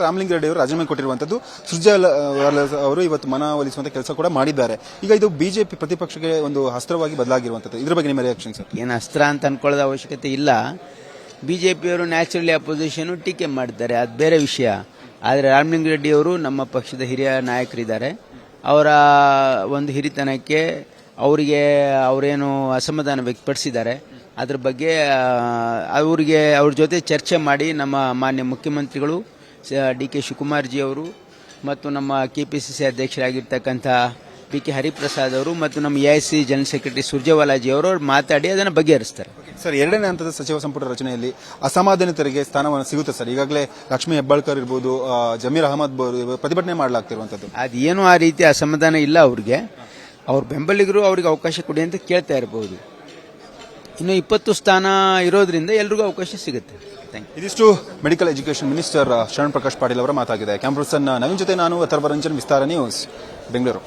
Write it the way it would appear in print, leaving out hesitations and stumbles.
ರಾಮಲಿಂಗಾರೆಡ್ಡಿ ಅವರು ರಾಜೀನಾಮೆ ಕೊಟ್ಟಿರುವಂತದ್ದು ಸುರ್ಜೇವಾಲಾ ಅವರು ಇವತ್ತು ಮನವೊಲಿಸುವಂತ ಕೆಲಸ ಕೂಡ ಮಾಡಿದ್ದಾರೆ. ಈಗ ಇದು ಬಿಜೆಪಿ ಪ್ರತಿಪಕ್ಷಕ್ಕೆ ಒಂದು ಅಸ್ತ್ರವಾಗಿ ಬದಲಾಗಿರುವಂತದ್ದು. ಇದ್ರ ಬಗ್ಗೆ ನಿಮ್ಮ ರಿಯಾಕ್ಷನ್ ಸರ್? ಏನು ಅಸ್ತ್ರ ಅಂತ ಅನ್ಕೊಳ್ಳೋದ ಅವಶ್ಯಕತೆ ಇಲ್ಲ. ಬಿಜೆಪಿಯವರು ನ್ಯಾಚುರಲಿ ಅಪೋಸಿಷನ್ ಟೀಕೆ ಮಾಡ್ತಾರೆ, ಅದು ಬೇರೆ ವಿಷಯ. ಆದರೆ ರಾಮಲಿಂಗಾರೆಡ್ಡಿ ಅವರು ನಮ್ಮ ಪಕ್ಷದ ಹಿರಿಯ ನಾಯಕರಿದ್ದಾರೆ. ಅವರ ಒಂದು ಹಿರಿತನಕ್ಕೆ ಅವರಿಗೆ ಅವರೇನು ಅಸಮಾಧಾನ ವ್ಯಕ್ತಪಡಿಸಿದ್ದಾರೆ, ಅದ್ರ ಬಗ್ಗೆ ಅವ್ರ ಜೊತೆ ಚರ್ಚೆ ಮಾಡಿ ನಮ್ಮ ಮಾನ್ಯ ಮುಖ್ಯಮಂತ್ರಿಗಳು ಡಿ.ಕೆ. ಶಿವಕುಮಾರ್ ಜಿ ಅವರು ಮತ್ತು ನಮ್ಮ ಕೆಪಿಸಿಸಿ ಅಧ್ಯಕ್ಷರಾಗಿರ್ತಕ್ಕಂಥ ಪಿ.ಕೆ. ಹರಿಪ್ರಸಾದ್ ಅವರು ಮತ್ತು ನಮ್ಮ AIC general secretary Surjewala G ಅವರು ಮಾತಾಡಿ ಅದನ್ನು ಬಗೆಹರಿಸ್ತಾರೆ. ಸರ್, ಎರಡನೇ ಹಂತದ ಸಚಿವ ಸಂಪುಟ ರಚನೆಯಲ್ಲಿ ಅಸಮಾಧಾನಿತರಿಗೆ ಸ್ಥಾನವನ್ನು ಸಿಗುತ್ತೆ ಸರ್. ಈಗಾಗಲೇ ಲಕ್ಷ್ಮೀ ಹೆಬ್ಬಾಳ್ಕರ್ ಇರ್ಬೋದು, ಜಮೀರ್ ಅಹಮದ್ ಪ್ರತಿಭಟನೆ ಮಾಡಲಾಗ್ತಿರುವಂತದ್ದು. ಅದೇನು ಆ ರೀತಿ ಅಸಮಾಧಾನ ಇಲ್ಲ ಅವ್ರಿಗೆ. ಅವ್ರ ಬೆಂಬಲಿಗರು ಅವ್ರಿಗೆ ಅವಕಾಶ ಕೊಡಿ ಅಂತ ಕೇಳ್ತಾ ಇರಬಹುದು. ಇನ್ನು 20 ಸ್ಥಾನ ಇರೋದ್ರಿಂದ ಎಲ್ರಿಗೂ ಅವಕಾಶ ಸಿಗುತ್ತೆ. ಇದಿಷ್ಟು medical education minister Sharan Prakash Patil ಅವರ ಮಾತಾಗಿದೆ. ಕ್ಯಾಮ್ರಾ ಪರ್ಸನ್ ನವೀನ್ ಜೊತೆ ನಾನು ಅಥರ್ವ ರಂಜನ್, ವಿಸ್ತಾರ ನ್ಯೂಸ್, ಬೆಂಗಳೂರು.